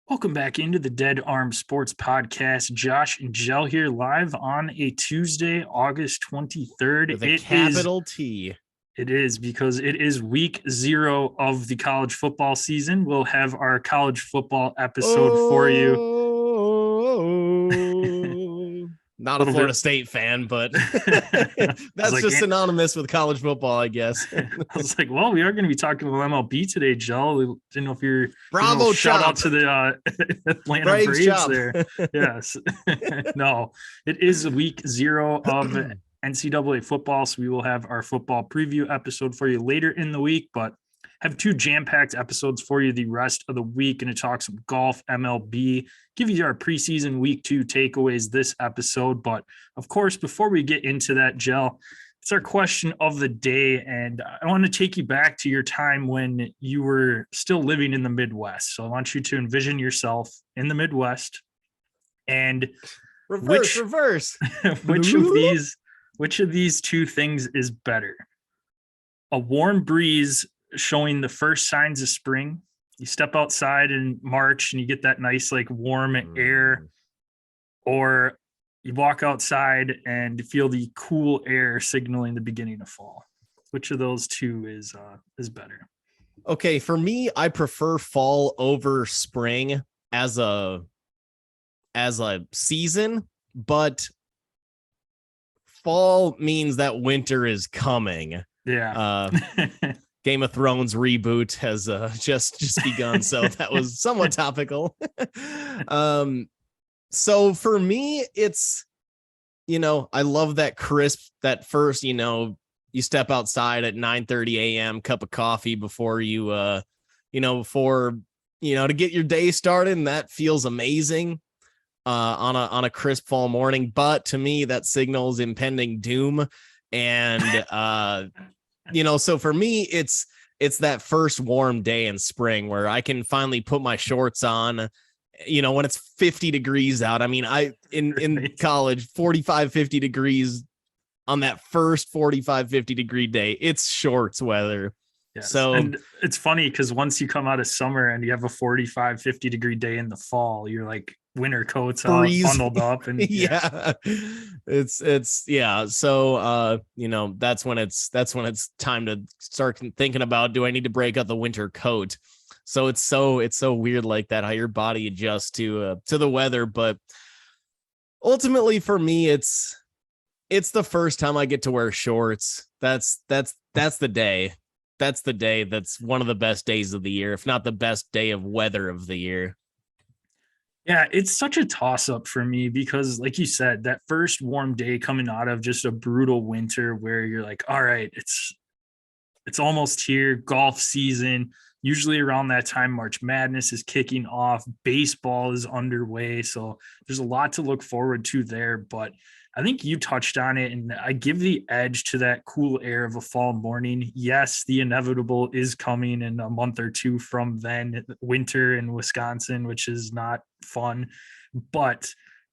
Welcome back into the Dead Arm Sports Podcast. Josh and Jell here live on a Tuesday, August 23rd. With a capital T. It is because it is week 0 of the college football season. We'll have our college football episode for you. Not a Florida State fan, but that's just synonymous with college football, I guess. I was like, well, we are going to be talking about MLB today, Joe. We didn't know if you're Bravo, shout out to the Atlanta Braves there. Yes. No, it is week 0 of NCAA football, so we will have our football preview episode for you later in the week, but have 2 jam-packed episodes for you the rest of the week. Going to talk some golf, MLB, give you our preseason week 2 takeaways this episode. But of course, before we get into that, Jell, it's our question of the day. And I want to take you back to your time when you were still living in the Midwest. So I want you to envision yourself in the Midwest and reverse. which of these 2 things is better? A warm breeze showing the first signs of spring. You step outside in March and you get that nice, like, warm air, or you walk outside and feel the cool air signaling the beginning of fall. Which of those 2 is better? Okay, for me, I prefer fall over spring as a season, but fall means that winter is coming. Yeah. Game of Thrones reboot has just begun, so that was somewhat topical. So for me, it's, I love that crisp, that first, you step outside at 9:30 a.m., cup of coffee before you, to get your day started, and that feels amazing on a crisp fall morning. But to me, that signals impending doom, and so for me, it's that first warm day in spring where I can finally put my shorts on, when it's 50 degrees out. I mean, in college, 45, 50 degrees on that first 45, 50 degree day, it's shorts weather. Yes. So, and it's funny because once you come out of summer and you have a 45, 50 degree day in the fall, you're like winter coats all bundled up. And yeah, it's yeah. So, that's when it's time to start thinking about, do I need to break out the winter coat? So it's so weird like that, how your body adjusts to the weather. But ultimately for me, it's the first time I get to wear shorts. That's the day. That's the day. That's one of the best days of the year, if not the best day of weather of the year. Yeah, it's such a toss-up for me because, like you said, that first warm day coming out of just a brutal winter where you're like, all right, it's almost here, golf season. Usually around that time, March Madness is kicking off, baseball is underway, so there's a lot to look forward to there. But I think you touched on it, and I give the edge to that cool air of a fall morning. Yes, the inevitable is coming in a month or 2 from then, winter in Wisconsin, which is not fun. But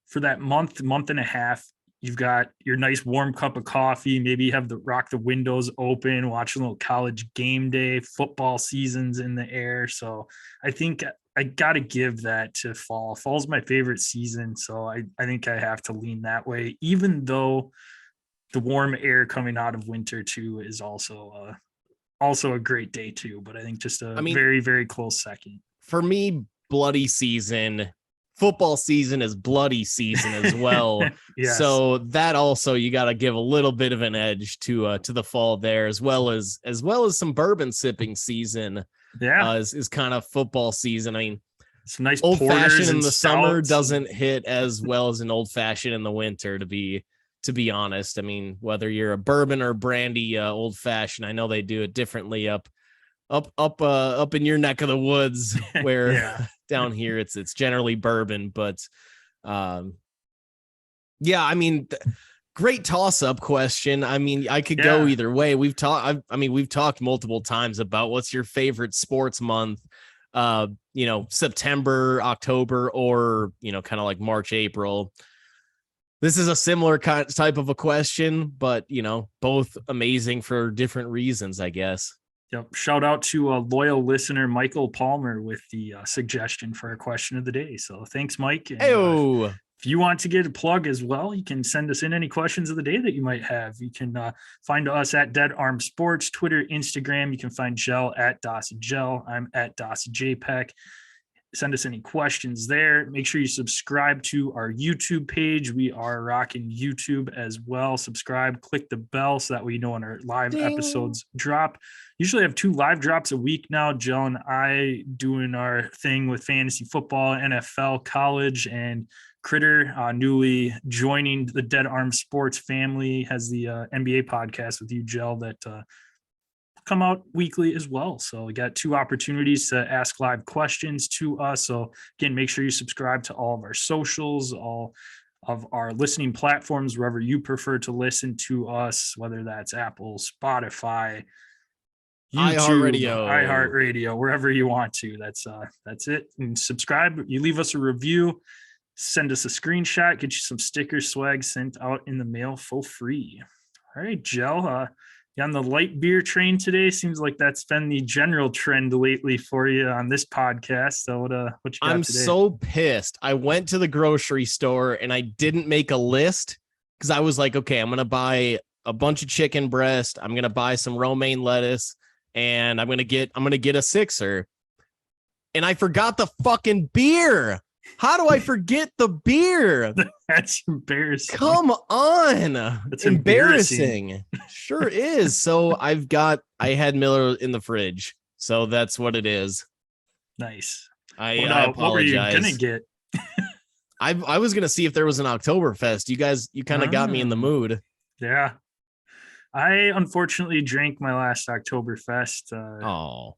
for that month and a half, you've got your nice warm cup of coffee. Maybe you have rock the windows open, watch a little college game day, football season's in the air. So I think I got to give that to fall. Fall's my favorite season, so I think I have to lean that way, even though the warm air coming out of winter too is also a great day too. But I think just very, very close second. For me, bloody season, football season is bloody season as well. Yes. So that also, you got to give a little bit of an edge to the fall there, as well as some bourbon sipping season. Yeah, is kind of football season. I mean, some nice old fashioned in the stouts. Summer doesn't hit as well as an old fashioned in the winter, to be honest. I mean, whether you're a bourbon or brandy old fashioned, I know they do it differently up in your neck of the woods, where down here it's generally bourbon. But I mean, great toss-up question. I mean, I could go either way. We've talked multiple times about what's your favorite sports month, September, October, or, kind of like March, April. This is a similar type of a question, but, both amazing for different reasons, I guess. Yep. Shout out to a loyal listener, Michael Palmer, with the suggestion for our question of the day. So thanks, Mike. And Oh, if you want to get a plug as well, you can send us in any questions of the day that you might have. You can find us at Dead Arm Sports, Twitter, Instagram. You can find Gel at Dawson Gel. I'm at Dawson JPEG. Send us any questions there. Make sure you subscribe to our YouTube page. We are rocking YouTube as well. Subscribe, click the bell so that way you know when our live episodes drop. Usually have 2 live drops a week now. Jill and I doing our thing with fantasy football, NFL, college, and Critter newly joining the Dead Arm Sports family, has the NBA podcast with you, Jill, that come out weekly as well. So we got 2 opportunities to ask live questions to us. So again, make sure you subscribe to all of our socials, all of our listening platforms, wherever you prefer to listen to us, whether that's Apple, Spotify, YouTube, iHeartRadio, wherever you want to. That's it. And subscribe. You leave us a review, send us a screenshot, get you some sticker swag sent out in the mail for free. All right, Jill. On the light beer train today. Seems like that's been the general trend lately for you on this podcast. So what you got I'm today? so pissed. I went to the grocery store and I didn't make a list because I was like, okay, I'm going to buy a bunch of chicken breast. I'm going to buy some romaine lettuce and I'm going to get a sixer. And I forgot the fucking beer. How do I forget the beer? That's embarrassing. Come on. That's embarrassing. Sure is. So I had Miller in the fridge. So that's what it is. Nice. I apologize. What were you gonna get? I was gonna see if there was an Oktoberfest. You kind of got me in the mood. Yeah. I unfortunately drank my last Oktoberfest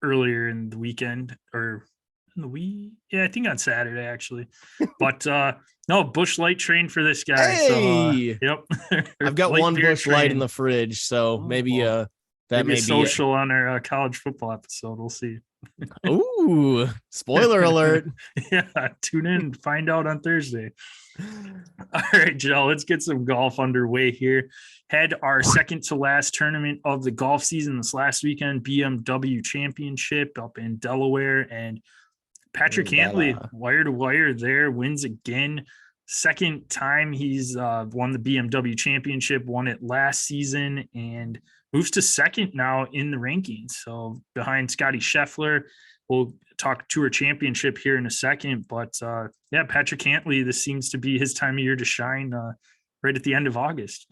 earlier in the weekend, or I think on Saturday actually. But no, Busch Light train for this guy. Hey! So yep. I've got one Busch Light in the fridge, so maybe that may be social on our college football episode. We'll see. Ooh, spoiler alert. Yeah, tune in, find out on Thursday. All right, Joe, let's get some golf underway here. Had our second to last tournament of the golf season this last weekend, BMW Championship up in Delaware, and Patrick Cantlay, wire to wire there, wins again. Second time he's won the BMW Championship, won it last season, and moves to second now in the rankings. So behind Scotty Scheffler. We'll talk Tour Championship here in a second. But Patrick Cantlay, this seems to be his time of year to shine right at the end of August.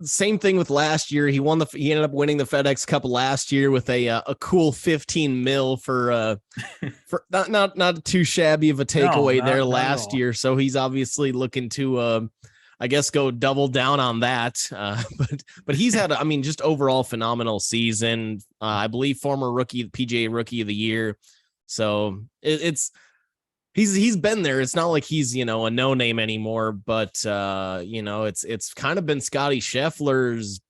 Same thing with last year. He ended up winning the FedEx Cup last year with a cool 15 mil for not too shabby of a takeaway there last year. So he's obviously looking to I guess go double down on that. But he's had just overall phenomenal season. I believe former PGA rookie of the year. So he's been there. It's not like he's, a no name anymore, but it's kind of been Scotty Scheffler's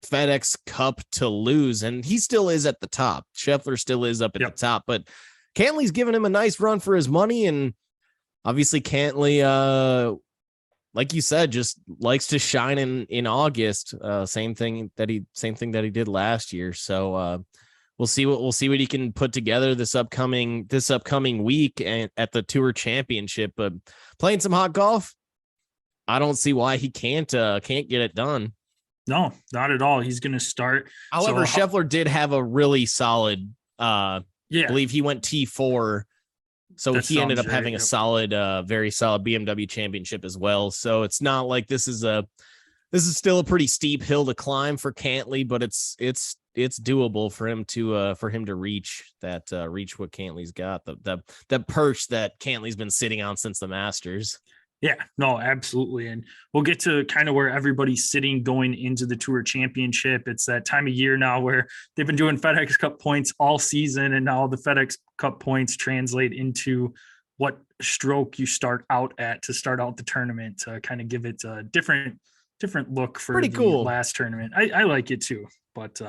FedEx Cup to lose, and he still is at the top. Scheffler still is up at the top, but Cantlay's giving him a nice run for his money, and obviously Cantlay, like you said, just likes to shine in August. Same thing that he did last year. So we'll see what he can put together this upcoming week and at the Tour Championship. But playing some hot golf, I don't see why he can't get it done. No, not at all. He's going to start. However, Scheffler did have a really solid. I believe he went T4. So he ended up having a solid, very solid BMW Championship as well. So it's not like this is still a pretty steep hill to climb for Cantlay, but it's doable for him to reach what Cantlay's got, the perch that Cantlay's been sitting on since the Masters. Yeah, no, absolutely. And we'll get to kind of where everybody's sitting going into the Tour Championship. It's that time of year now where they've been doing FedEx Cup points all season, and now the FedEx Cup points translate into what stroke you start out at to start out the tournament, to kind of give it a different look for the last tournament. I like it too. But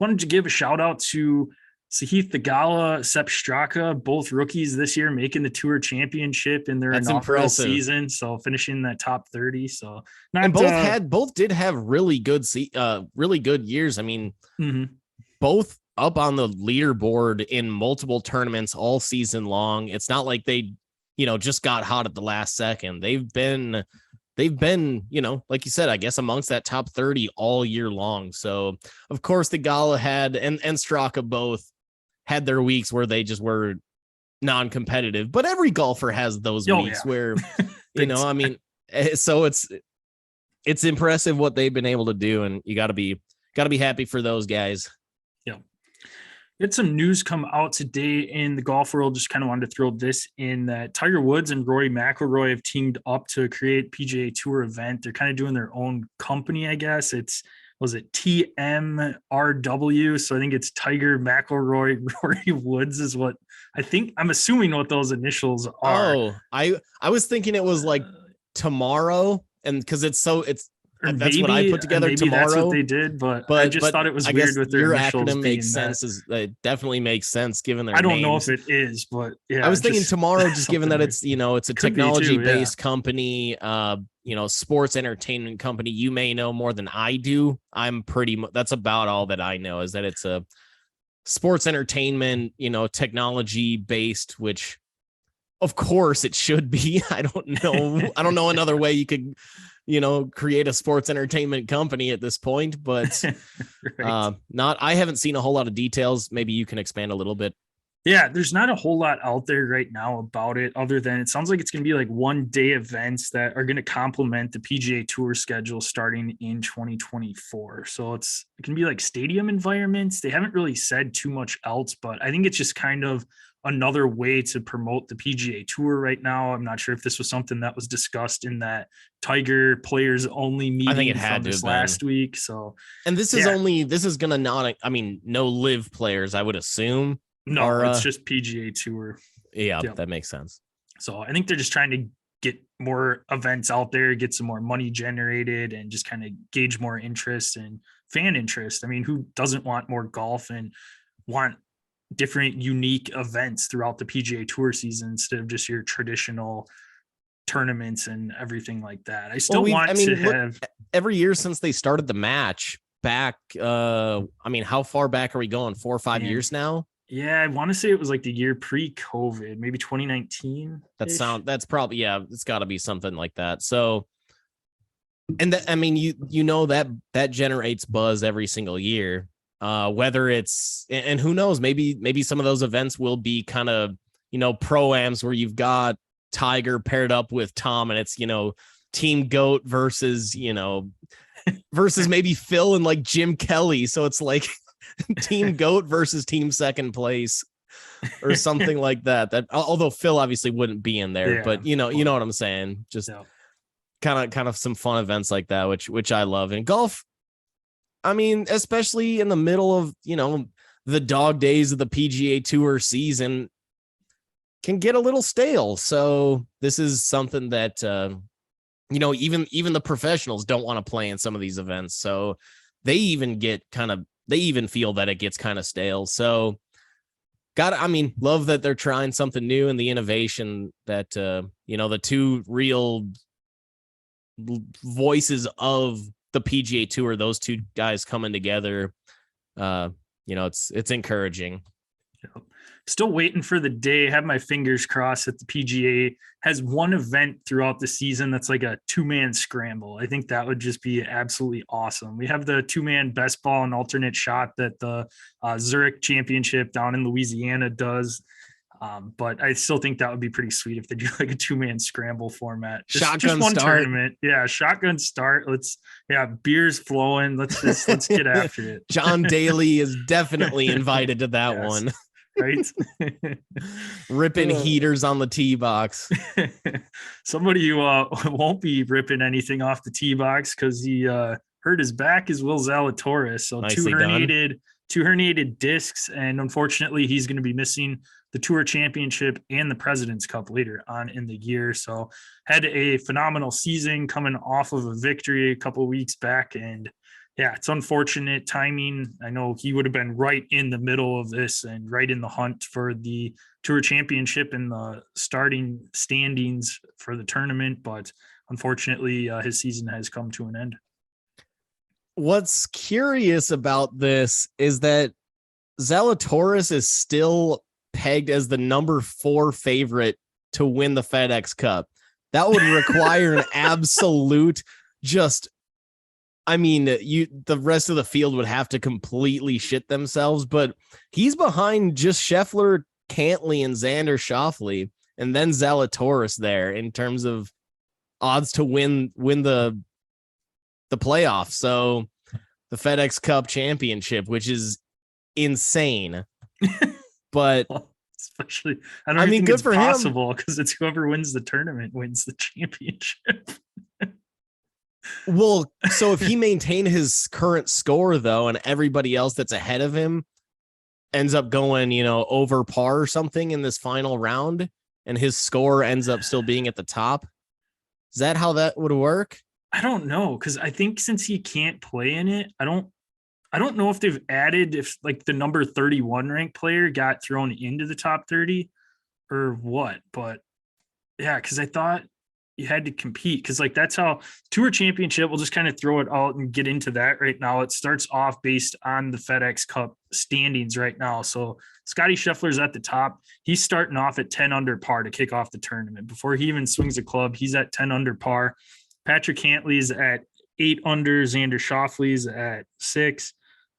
wanted to give a shout out to Sahith Theegala, Sepp Straka, both rookies this year making the Tour Championship in their That's inaugural impressive. season. So finishing that top 30. So not And both did have really good years. I mean, both up on the leaderboard in multiple tournaments all season long. It's not like they, just got hot at the last second. They've been, like you said, I guess amongst that top 30 all year long. So of course the Gala had and Straka both had their weeks where they just were non-competitive, but every golfer has those weeks where, I mean, so it's impressive what they've been able to do, and you gotta be happy for those guys. Yeah. Had some news come out today in the golf world. Just kind of wanted to throw this in that Tiger Woods and Rory McIlroy have teamed up to create PGA Tour event. They're kind of doing their own company, I guess. Was it TMRW? So I think it's Tiger, McIlroy, Rory Woods is what I'm assuming what those initials are. Oh, I was thinking it was like tomorrow, and because that's what I put together. Maybe tomorrow. That's what they did, but I just thought it was weird with their your initials. Acronym makes sense. It definitely makes sense given their. I don't names. know if it is, but yeah. I was thinking tomorrow, just given that it's it's a technology based company, sports entertainment company. You may know more than I do. That's about all that I know, is that it's a sports entertainment, technology based, which of course it should be. I don't know another way you could, create a sports entertainment company at this point, but right. I haven't seen a whole lot of details. Maybe you can expand a little bit. Yeah, there's not a whole lot out there right now about it, other than it sounds like it's going to be like 1-day events that are going to complement the PGA Tour schedule starting in 2024. So it can be like stadium environments. They haven't really said too much else, but I think it's just kind of another way to promote the PGA Tour right now. I'm not sure if this was something that was discussed in that Tiger players only meeting I think it had from this last week. So, and this is going to not, no live players, I would assume. No, it's just PGA Tour. Yeah, that makes sense. So I think they're just trying to get more events out there, get some more money generated, and just kind of gauge more interest and fan interest. I mean, who doesn't want more golf and want different unique events throughout the PGA Tour season instead of just your traditional tournaments and everything like that? I still have every year since they started the match back. How far back are we going? 4 or 5 years now? Yeah, I want to say it was like the year pre-COVID, maybe 2019. That's probably, it's got to be something like that. So, and that generates buzz every single year. Whether it's, and who knows, maybe some of those events will be kind of, pro-ams where you've got Tiger paired up with Tom, and it's, Team GOAT versus maybe Phil and like Jim Kelly. So it's like Team GOAT versus Team Second Place or something like that. That, although Phil obviously wouldn't be in there, but you know what I'm saying. Just kind of some fun events like that, which I love. And golf, especially in the middle of, the dog days of the PGA Tour season, can get a little stale. So this is something that, even the professionals don't want to play in some of these events. So they even feel that it gets kind of stale. So love that they're trying something new, and the innovation that, the two real voices of the PGA Tour, those two guys coming together, it's encouraging. Still waiting for the day. Have my fingers crossed that the PGA has one event throughout the season that's like a 2-man scramble. I think that would just be absolutely awesome. We have the 2-man best ball and alternate shot that the Zurich Championship down in Louisiana does. But I still think that would be pretty sweet if they do like a 2-man scramble format. Just one start. Tournament. Yeah, shotgun start. Beers flowing. Let's get after it. John Daly is definitely invited to that one. Right. Ripping heaters on the tee box. Somebody who won't be ripping anything off the tee box because he hurt his back is Will Zalatoris. So two herniated discs, and unfortunately he's going to be missing the Tour Championship and the President's Cup later on in the year. So had a phenomenal season coming off of a victory a couple of weeks back, and Yeah, it's unfortunate timing. I know he would have been right in the middle of this and right in the hunt for the Tour Championship in the starting standings for the tournament, but unfortunately, his season has come to an end. What's curious about this is that Zalatoris is still pegged as the number 4 favorite to win the FedEx Cup. That would require an absolute just, I mean, the rest of the field would have to completely shit themselves, but he's behind just Scheffler, Cantley, and Xander Schauffele, and then Zalatoris there in terms of odds to win the playoff. So the FedEx Cup Championship, which is insane. But especially, I don't think good it's for possible because it's whoever wins the tournament wins the championship. Well, so if he maintained his current score though, and everybody else that's ahead of him ends up going, over par or something in this final round, and his score ends up still being at the top, is that how that would work? I don't know, because I think since he can't play in it, I don't know if they've added, if like the number 31 ranked player got thrown into the top 30 or what, but yeah, because I thought you had to compete, because like that's how Tour Championship, we'll just kind of throw it out and get into that right now. It starts off based on the FedEx Cup standings right now. So Scotty Scheffler's at the top. He's starting off at 10 under par to kick off the tournament. Before he even swings a club, he's at 10 under par. Patrick Cantley's at 8 under. Xander Schauffele's at 6.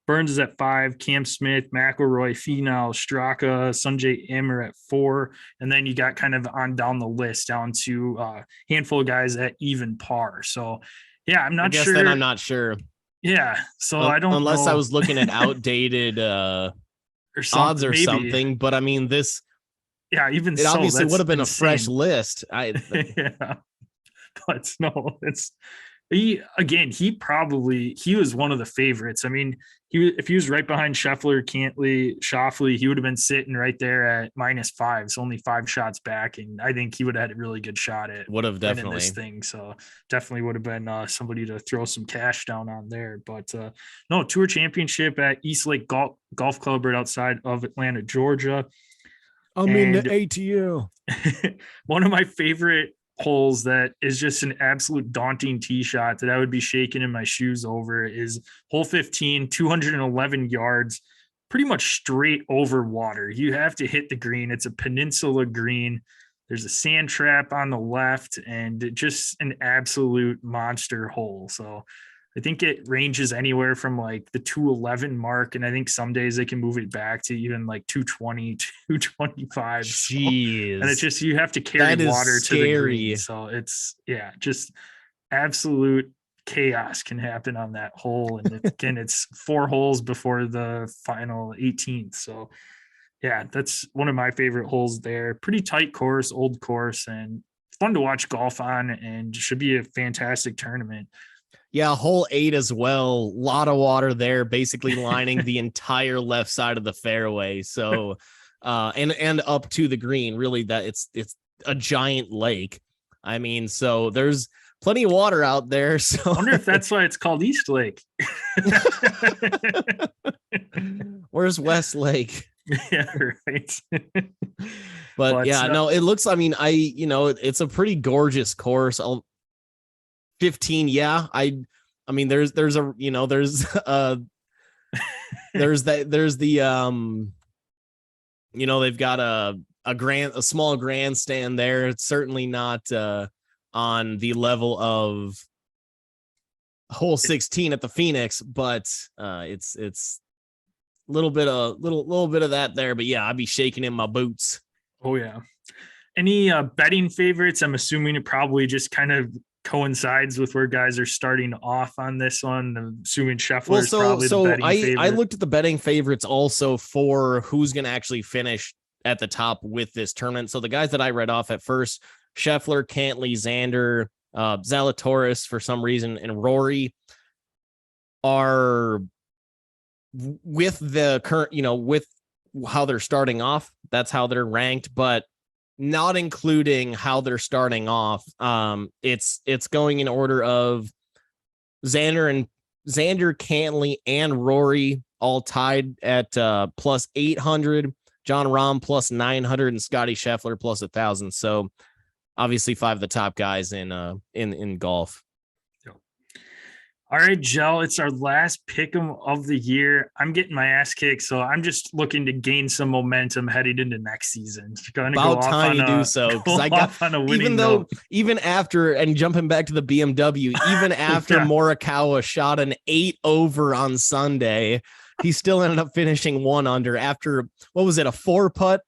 Burns is at 5. Cam Smith, McIlroy, Finau, Straka, Sungjae Im are at 4. And then you got kind of on down the list down to a handful of guys at even par. So, yeah, I'm not sure. Then I'm not sure. Yeah. So I don't unless know. I was looking at outdated or odds or maybe something. But I mean, this. Yeah, even it obviously would have been insane. A fresh list. Yeah. But no, he was one of the favorites. I mean, if he was right behind Scheffler, Cantley, Schauffele, he would have been sitting right there at -5. So only 5 shots back. And I think he would have had a really good shot at definitely this thing. So definitely would have been somebody to throw some cash down on there. But no, Tour Championship at East Lake Golf Club right outside of Atlanta, Georgia. In the ATL. One of my favorite holes that is just an absolute daunting tee shot that I would be shaking in my shoes over is hole 15, 211 yards, pretty much straight over water. You have to hit the green. It's a peninsula green. There's a sand trap on the left and just an absolute monster hole. So I think it ranges anywhere from like the 211 mark. And I think some days they can move it back to even like 220, 225. Jeez. So, and it's just, you have to carry water to the green. So it's, just absolute chaos can happen on that hole. And again, it's 4 holes before the final 18th. So yeah, that's one of my favorite holes there. Pretty tight course, old course, and fun to watch golf on, and should be a fantastic tournament. Yeah, hole 8 as well. A lot of water there, basically lining the entire left side of the fairway. So, and up to the green. Really, that it's a giant lake. I mean, so there's plenty of water out there. So I wonder if that's why it's called East Lake. Where's West Lake? Yeah, right. But yeah, no, it looks. I mean, it's a pretty gorgeous course. 15, yeah. I mean, there's there's the they've got a small grandstand there. It's certainly not on the level of hole 16 at the Phoenix, but it's a little bit of that there. But yeah, I'd be shaking in my boots. Oh yeah. Any betting favorites? I'm assuming it probably just kind of coincides with where guys are starting off on this one. I'm assuming Scheffler is probably the betting favorite. I looked at the betting favorites also for who's going to actually finish at the top with this tournament. So the guys that I read off at first, Scheffler, Cantley, Xander, Zalatoris for some reason, and Rory are with the current, with how they're starting off. That's how they're ranked, but not including how they're starting off. It's going in order of Xander Xander, Cantley, and Rory all tied at plus 800. John Rahm plus 900 and Scotty Scheffler plus 1,000. So obviously 5 of the top guys in golf. All right, Joe, it's our last pick'em of the year. I'm getting my ass kicked, so I'm just looking to gain some momentum heading into next season. About time you do so, because I got on a winning note. Even after, and jumping back to the BMW, even after Morikawa shot an 8 over on Sunday, he still ended up finishing 1 under after, what was it, a 4 putt,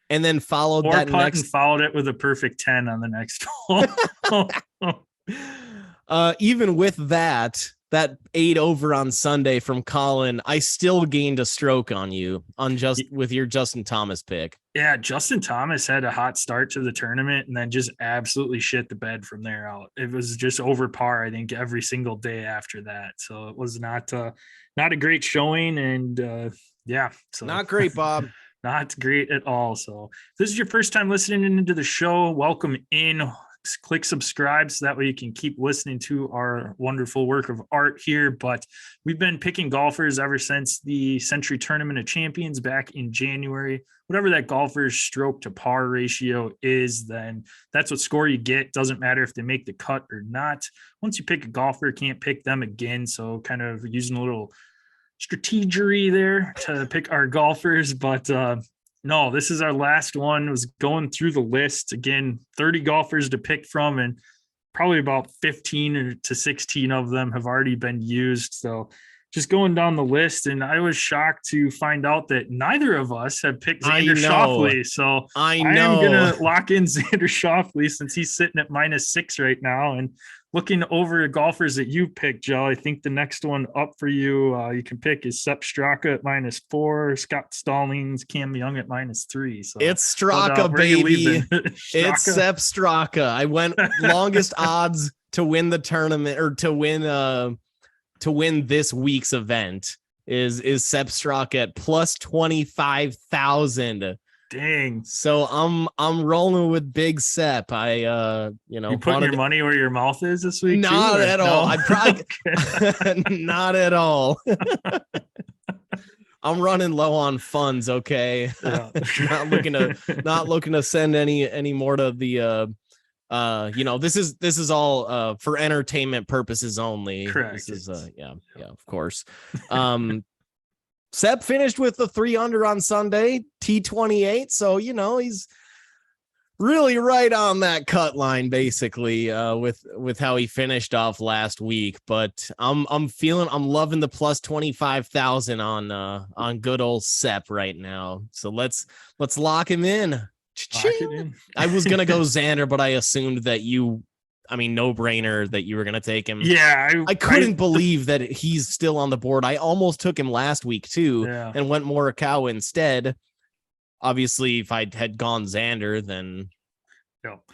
and then followed that next and followed it with a perfect 10 on the next hole. Even with that 8 over on Sunday from Colin, I still gained a stroke on you with your Justin Thomas pick. Yeah, Justin Thomas had a hot start to the tournament and then just absolutely shit the bed from there out. It was just over par, I think, every single day after that. So it was not a great showing, and so not great, Bob. Not great at all. So if this is your first time listening into the show, welcome in. Click subscribe so that way you can keep listening to our wonderful work of art here. But we've been picking golfers ever since the Century Tournament of Champions back in January. Whatever that golfer's stroke to par ratio is, then that's what score you get. Doesn't matter if they make the cut or not. Once you pick a golfer, can't pick them again. So kind of using a little strategery there to pick our golfers. But no, this is our last one. It was going through the list. Again, 30 golfers to pick from, and probably about 15 to 16 of them have already been used. So just going down the list, and I was shocked to find out that neither of us have picked Xander Schauffele. So I am going to lock in Xander Schauffele since he's sitting at -6 right now. And looking over the golfers that you picked, Joe, I think the next one up for you, you can pick is Sepp Straka at -4, Scott Stallings, Cam Young at -3. So it's Straka, baby. It's Sepp Straka. I went longest odds to win the tournament, or to win this week's event is Sepp Straka at plus 25,000. Dang. So I'm rolling with Big Sepp. You putting your money where your mouth is this week? Not at all. I probably not at all. I'm running low on funds. Okay. Yeah. not looking to send any more to the this is all for entertainment purposes only. Correct. This is of course. Sepp finished with the 3 under on Sunday, T28. So, he's really right on that cut line, basically, with how he finished off last week. But I'm loving the plus 25,000 on good old Sepp right now. So let's lock him in. I was gonna go Xander, but I assumed that no brainer that you were going to take him. Yeah. I couldn't believe that he's still on the board. I almost took him last week too, and went Morikawa instead. Obviously, if I had gone Xander, then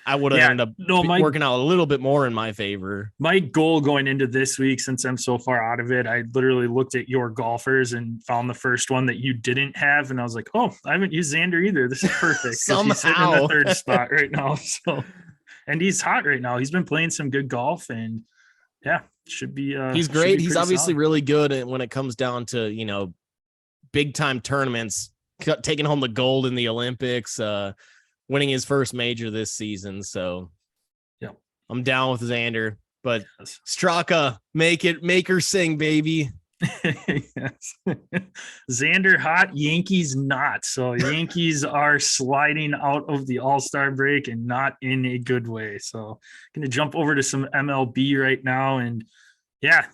I would have ended up working out a little bit more in my favor. My goal going into this week, since I'm so far out of it, I literally looked at your golfers and found the first one that you didn't have. And I was like, oh, I haven't used Xander either. This is perfect. Somehow. He's sitting in the 3rd spot right now. So... And he's hot right now. He's been playing some good golf, and should be. He's great. He's obviously really good when it comes down to big time tournaments, taking home the gold in the Olympics, winning his first major this season. So, I'm down with Xander, but Straka, make her sing, baby. Yes. Xander hot, Yankees not. So Yankees are sliding out of the All-Star break, and not in a good way. So going to jump over to some MLB right now. And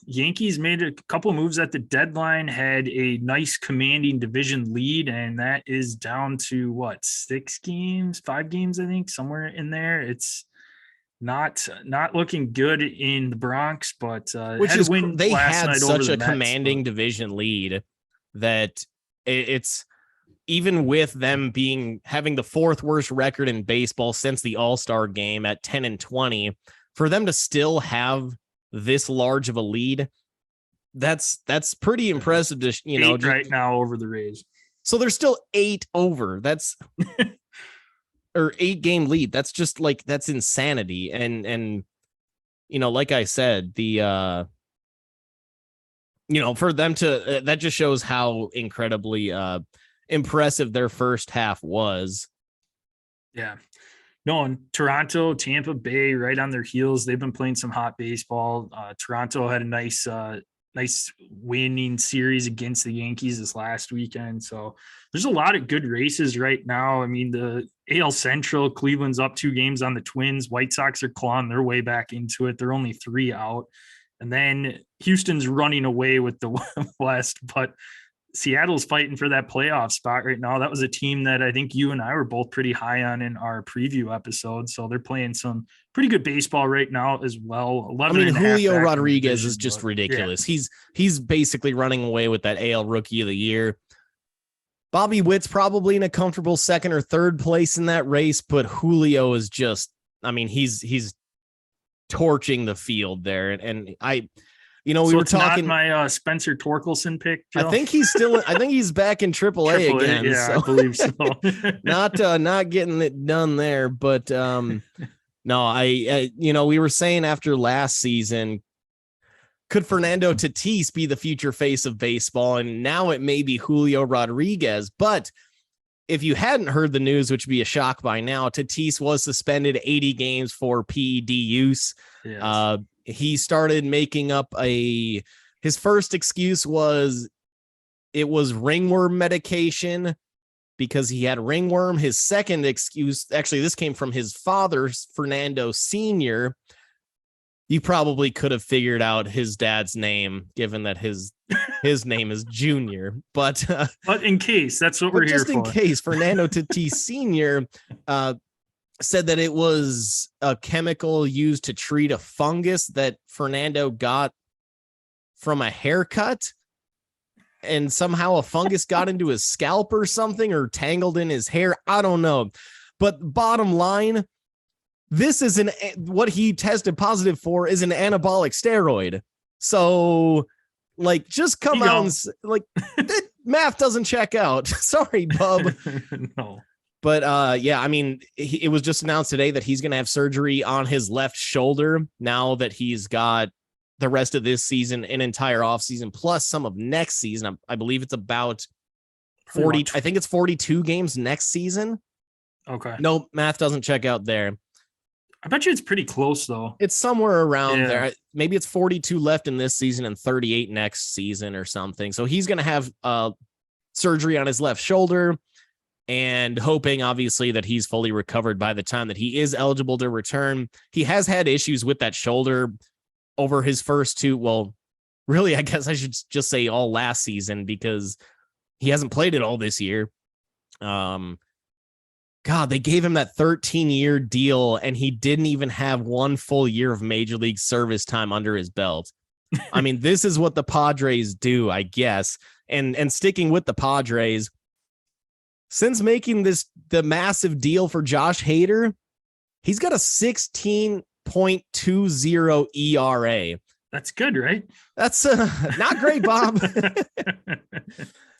Yankees made a couple moves at the deadline, had a nice commanding division lead, and that is down to 5 games, I think, somewhere in there. It's not looking good in the Bronx, but they had such a commanding division lead that it's even with them having the 4th worst record in baseball since the All-Star game at 10-20, for them to still have this large of a lead, that's pretty impressive. To 8 right now over the Rays, so they're still 8 over. That's or 8-game lead. That's just that's insanity. And like I said, the for them to, that just shows how incredibly impressive their first half was. Yeah. No, and Toronto, Tampa Bay, right on their heels. They've been playing some hot baseball. Toronto had a nice winning series against the Yankees this last weekend. So there's a lot of good races right now. I mean, the AL Central, Cleveland's up 2 games on the Twins. White Sox are clawing their way back into it. They're only 3 out. And then Houston's running away with the West, but Seattle's fighting for that playoff spot right now. That was a team that I think you and I were both pretty high on in our preview episode. So they're playing some pretty good baseball right now as well. 11 I mean, Julio Rodriguez division, is just ridiculous. Yeah. He's basically running away with that AL Rookie of the Year. Bobby Witt's probably in a comfortable second or third place in that race, but Julio is just, I mean, he's torching the field there. And we were talking. Not my Spencer Torkelson pick, Joe? I think he's back in AAA again. Yeah, so. I believe so. not getting it done there, but no, we were saying after last season, could Fernando Tatis be the future face of baseball? And now it may be Julio Rodriguez. But if you hadn't heard the news, which would be a shock by now, Tatis was suspended 80 games for PED use. Yes. He started making up his first excuse was it was ringworm medication because he had ringworm. His second excuse, actually, this came from his father, Fernando Sr. You probably could have figured out his dad's name, given that his name is Junior. But in case, that's what we're here for. Just in case, Fernando Tatis Sr. Said that it was a chemical used to treat a fungus that Fernando got from a haircut, and somehow a fungus got into his scalp or something, or tangled in his hair. I don't know. But bottom line, this is what he tested positive for is an anabolic steroid. So just come out and math doesn't check out. Sorry, bub. No. But I mean, it was just announced today that he's going to have surgery on his left shoulder now that he's got the rest of this season, an entire offseason, plus some of next season. I believe it's about 40. I think it's 42 games next season. Okay. No, math doesn't check out there. I bet you it's pretty close, though. It's somewhere around there. Maybe it's 42 left in this season and 38 next season or something. So he's going to have surgery on his left shoulder, and hoping, obviously, that he's fully recovered by the time that he is eligible to return. He has had issues with that shoulder over his first 2. Well, really, I guess I should just say all last season, because he hasn't played it all this year. God, they gave him that 13-year deal, and he didn't even have 1 full year of major league service time under his belt. I mean, this is what the Padres do, I guess. And sticking with the Padres, since making the massive deal for Josh Hader, he's got a 16.20 ERA. That's good, right? That's not great, Bob.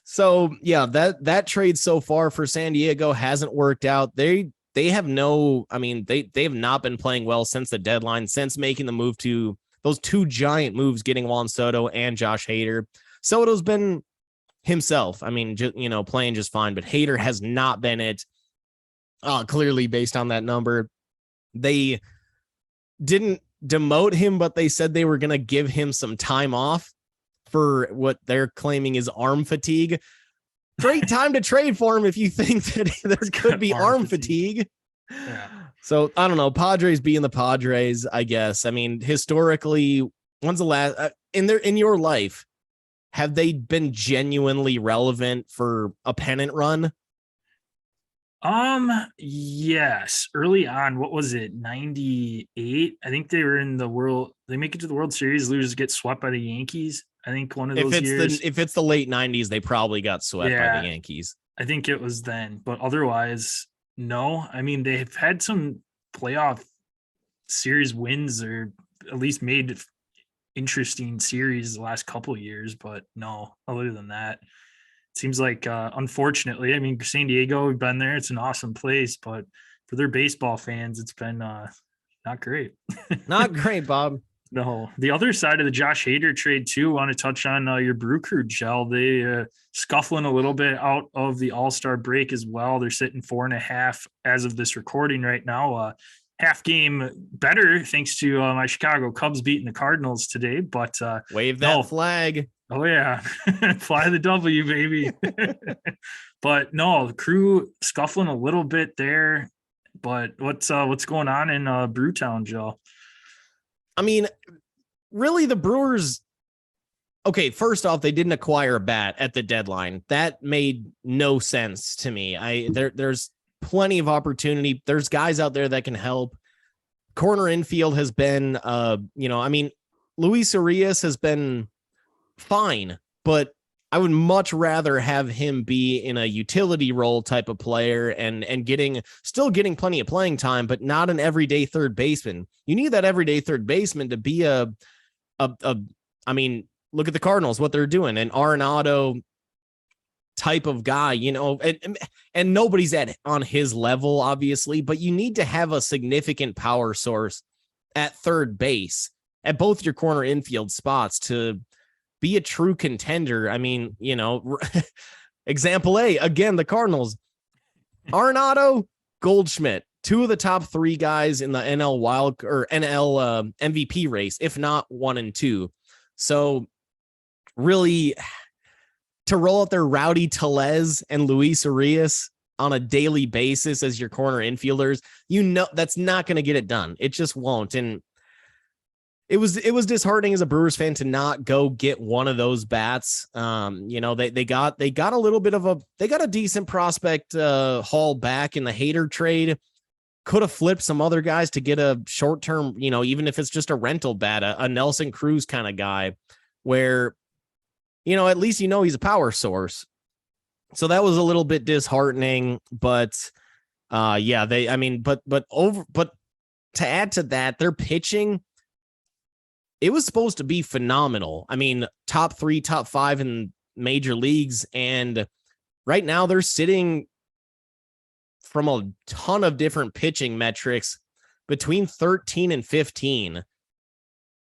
So yeah, that trade so far for San Diego hasn't worked out. They have they have not been playing well since the deadline, since making the move to those 2 giant moves, getting Juan Soto and Josh Hader. Soto's been himself. I mean, playing just fine, but Hader has not been it. Clearly, based on that number, they didn't demote him, but they said they were going to give him some time off for what they're claiming is arm fatigue. Great time to trade for him if you think that there could be arm fatigue. Yeah. So I don't know. Padres being the Padres, I guess. I mean, historically, when's the last in your life, have they been genuinely relevant for a pennant run? Yes. Early on, what was it? 98. I think they were in the world. They make it to the World Series, lose, get swept by the Yankees. I think one of those years. If it's the late 90s, they probably got swept by the Yankees. I think it was then, but otherwise, no. I mean, they've had some playoff series wins, or at least made interesting series the last couple of years, but no, other than that, it seems like, unfortunately, I mean, San Diego, we've been there. It's an awesome place, but for their baseball fans, it's been not great. Not great, Bob. No, the other side of the Josh Hader trade too. Want to touch on your Brew Crew gel? They scuffling a little bit out of the All-Star break as well. They're sitting 4.5 as of this recording right now. Half game better thanks to my Chicago Cubs beating the Cardinals today. But wave that flag. Oh yeah, fly the W, baby. But no, the Crew scuffling a little bit there. But what's going on in Brewtown, Joe? I mean, really, the Brewers. Okay, first off, they didn't acquire a bat at the deadline. That made no sense to me. There's plenty of opportunity. There's guys out there that can help. Corner infield has been, Luis Urias has been fine, but I would much rather have him be in a utility role type of player and still getting plenty of playing time, but not an everyday third baseman. You need that everyday third baseman to be look at the Cardinals, what they're doing, an Arenado type of guy, and nobody's on his level, obviously, but you need to have a significant power source at third base at both your corner infield spots to be a true contender. I mean, example A, again, the Cardinals, Arenado, Goldschmidt, two of the top three guys in the NL MVP race, if not 1 and 2. So really to roll out their Rowdy Tellez and Luis Urias on a daily basis as your corner infielders, that's not going to get it done. It just won't. And it was disheartening as a Brewers fan to not go get one of those bats. They got a little bit of they got a decent prospect haul back in the Hader trade. Could have flipped some other guys to get a short-term, even if it's just a rental bat, a Nelson Cruz kind of guy where, at least, he's a power source. So that was a little bit disheartening, but to add to that, their pitching, it was supposed to be phenomenal. I mean, top 3, top 5 in major leagues. And right now they're sitting from a ton of different pitching metrics between 13 and 15.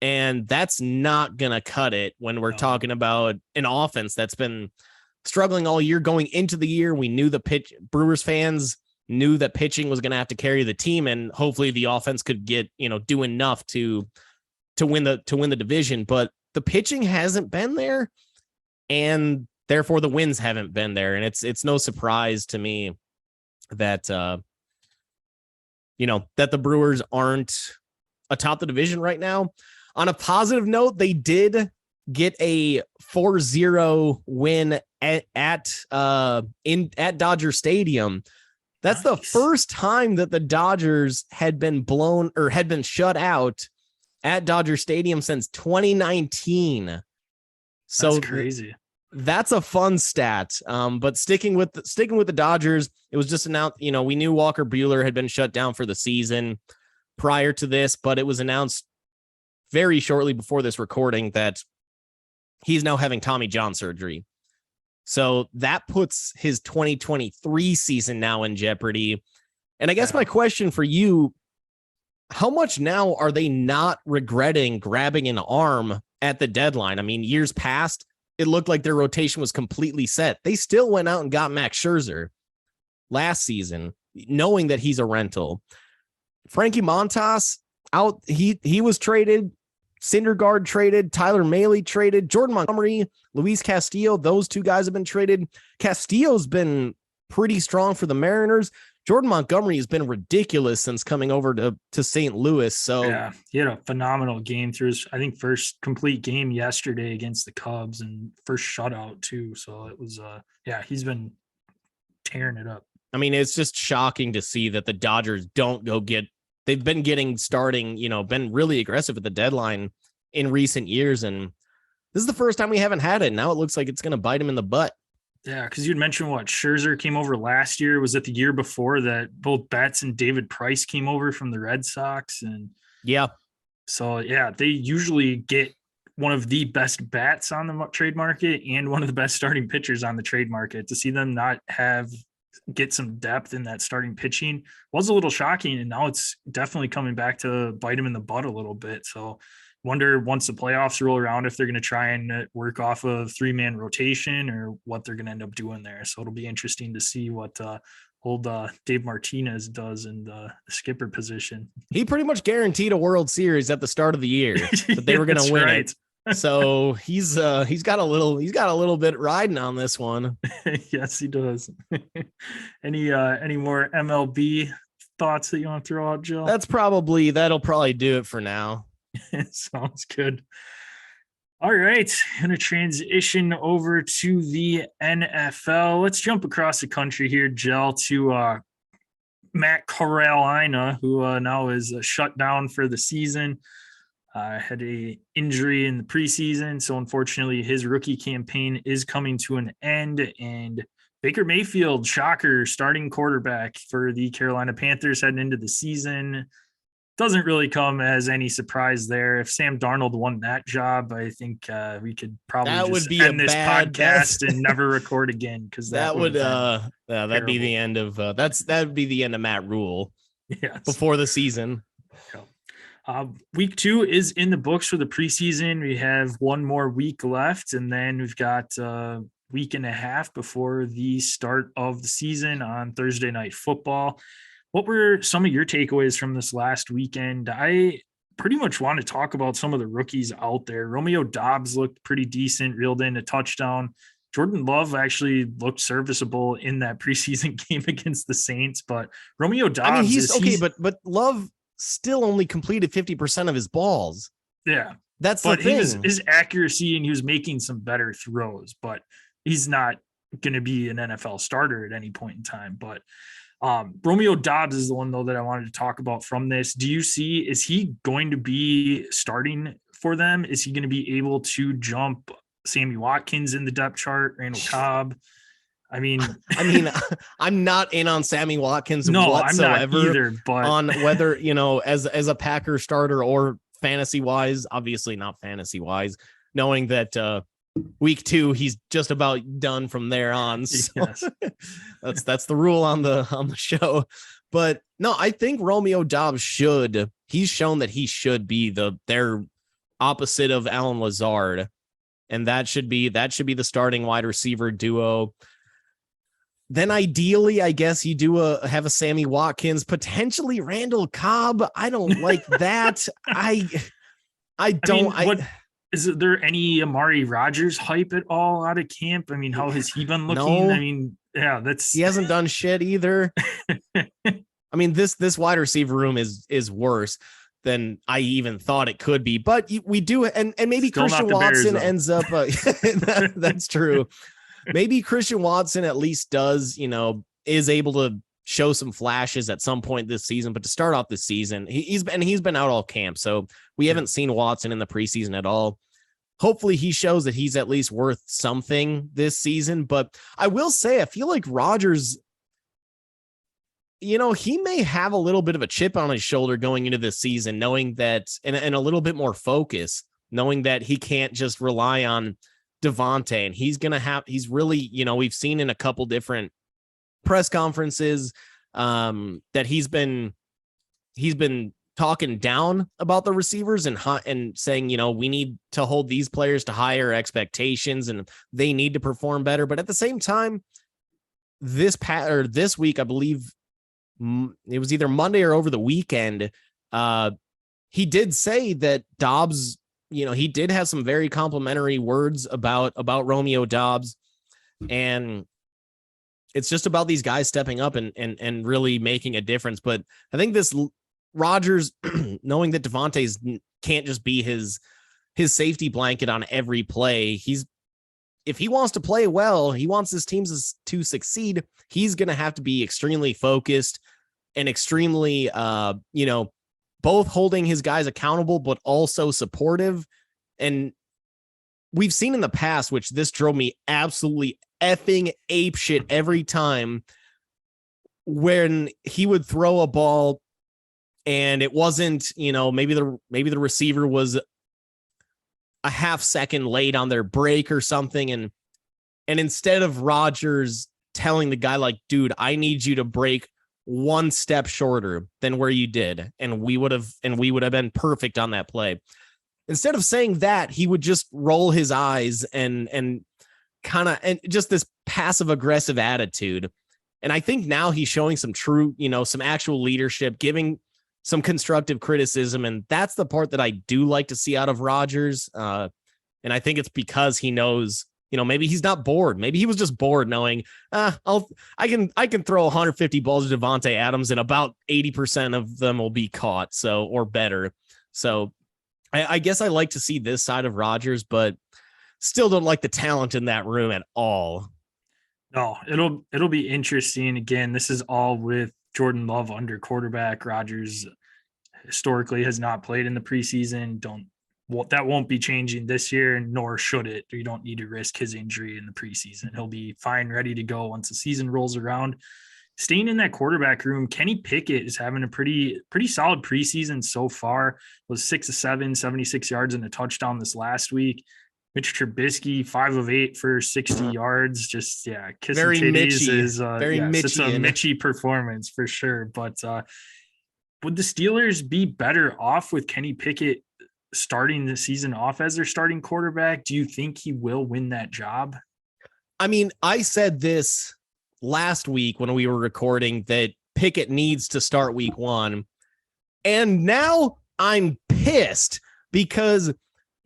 And that's not going to cut it when we're talking about an offense that's been struggling all year going into the year. We knew Brewers fans knew that pitching was going to have to carry the team, and hopefully the offense could get, do enough to win the division, but the pitching hasn't been there, and therefore the wins haven't been there. And it's no surprise to me that that the Brewers aren't atop the division right now. On a positive note, they did get a 4-0 win at Dodger Stadium. That's nice. The first time that the Dodgers had been blown or had been shut out at Dodger Stadium since 2019. So that's crazy. That's a fun stat. But sticking with the Dodgers, it was just announced, we knew Walker Buehler had been shut down for the season prior to this, but it was announced very shortly before this recording that he's now having Tommy John surgery. So that puts his 2023 season now in jeopardy. And I guess my question for you, how much now are they not regretting grabbing an arm at the deadline? I mean, years past, it looked like their rotation was completely set. They still went out and got Max Scherzer last season, knowing that he's a rental. Frankie Montas out. He was traded. Syndergaard traded. Tyler Mahle traded. Jordan Montgomery, Luis Castillo. Those two guys have been traded. Castillo's been pretty strong for the Mariners. Jordan Montgomery has been ridiculous since coming over to St. Louis. So yeah, he had a phenomenal game through his, I think, first complete game yesterday against the Cubs and first shutout too. So it was, he's been tearing it up. I mean, it's just shocking to see that the Dodgers don't go get, they've been getting starting, been really aggressive at the deadline in recent years. And this is the first time we haven't had it. Now it looks like it's going to bite him in the butt. Yeah, because you'd mentioned Scherzer came over last year. Was it the year before that both Betts and David Price came over from the Red Sox? And yeah. So, yeah, they usually get one of the best bats on the trade market and one of the best starting pitchers on the trade market. To see them not get some depth in that starting pitching was a little shocking. And now it's definitely coming back to bite him in the butt a little bit. So wonder once the playoffs roll around if they're going to try and work off of 3-man rotation or what they're going to end up doing there. So it'll be interesting to see what old Dave Martinez does in the skipper position. He pretty much guaranteed a World Series at the start of the year that they were going to win it. So he's got a little bit riding on this one. Yes, he does. Any more MLB thoughts that you want to throw out, Joe? That'll probably do it for now. Sounds good. All right, going to transition over to the NFL. Let's jump across the country here, Jill, to Matt Carolina, who now is shut down for the season. Had a injury in the preseason, so unfortunately his rookie campaign is coming to an end. And Baker Mayfield, shocker, starting quarterback for the Carolina Panthers heading into the season. Doesn't really come as any surprise there. If Sam Darnold won that job, I think we could probably end this podcast and never record again, because that'd be the end of that'd be the end of Matt Rule. Yes. Before the season. Week 2 is in the books for the preseason. We have one more week left, and then we've got a week and a half before the start of the season on Thursday Night Football. What were some of your takeaways from this last weekend? I pretty much want to talk about some of the rookies out there. Romeo Doubs looked pretty decent, reeled in a touchdown. Jordan Love actually looked serviceable in that preseason game against the Saints, but Romeo Doubs, I mean, he's okay, but Love still only completed 50% of his balls. Yeah. That's the thing. His accuracy, and he was making some better throws, but he's not going to be an NFL starter at any point in time. But Romeo Doubs is the one, though, that I wanted to talk about from this. Do you see, is he going to be starting for them? Is he going to be able to jump Sammy Watkins in the depth chart, Randall Cobb? I mean, I'm not in on Sammy Watkins whatsoever. I'm not either, but on whether, as a Packer starter or fantasy wise, obviously not fantasy wise, knowing that week 2 he's just about done from there on. So yes. that's the rule on the show. But no, I think Romeo Doubs he's shown that he should be their opposite of Alan Lazard, and that should be the starting wide receiver duo. Then ideally, I guess you do have a Sammy Watkins, potentially Randall Cobb. I don't like that. Is there any Amari Rodgers hype at all out of camp? I mean, how has he been looking? No. I mean, yeah, he hasn't done shit either. I mean, this wide receiver room is worse than I even thought it could be. But we do, and maybe still Christian Watson ends up. That's true. Maybe Christian Watson at least does, is able to show some flashes at some point this season. But to start off this season, he's been out all camp, so we haven't seen Watson in the preseason at all. Hopefully he shows that he's at least worth something this season. But I will say, I feel like Rodgers, he may have a little bit of a chip on his shoulder going into this season, knowing that, and a little bit more focus, knowing that he can't just rely on Devontae, and he's really, we've seen in a couple different press conferences that he's been talking down about the receivers and saying, we need to hold these players to higher expectations and they need to perform better. But at the same time, this week, I believe it was either Monday or over the weekend, he did say that Doubs, he did have some very complimentary words about Romeo Doubs, and it's just about these guys stepping up and really making a difference. But I think this Rodgers, knowing that Devontae's can't just be his safety blanket on every play, if he wants to play well, he wants his teams to succeed, he's going to have to be extremely focused and extremely, both holding his guys accountable, but also supportive. And we've seen in the past, which this drove me absolutely effing apeshit every time, when he would throw a ball and it wasn't, maybe the receiver was a half second late on their break or something. And instead of Rodgers telling the guy, like, dude, I need you to break one step shorter than where you did, and we would have been perfect on that play. instead of saying that, he would just roll his eyes and kind of, and just this passive aggressive attitude. And I think now he's showing some true, some actual leadership, giving some constructive criticism. And that's the part that I do like to see out of Rodgers. And I think it's because he knows, maybe he's not bored. Maybe he was just bored knowing, I can throw 150 balls to Devontae Adams and about 80% of them will be caught. So, or better. So I guess I like to see this side of Rodgers, but still don't like the talent in that room at all. No, it'll be interesting. Again, this is all with Jordan Love under quarterback. Rodgers historically has not played in the preseason. That won't be changing this year, nor should it. You don't need to risk his injury in the preseason. He'll be fine, ready to go once the season rolls around. Staying in that quarterback room, Kenny Pickett is having a pretty solid preseason so far. Was 6 of 7, 76 yards and a touchdown this last week. Mitch Trubisky, 5 of 8 for 60 yards. Just, kissing very titties Mitchy. is very Mitchy. It's a Mitchy performance for sure. But would the Steelers be better off with Kenny Pickett starting the season off as their starting quarterback? Do you think he will win that job? I mean, I said this last week when we were recording that Pickett needs to start week 1. And now I'm pissed because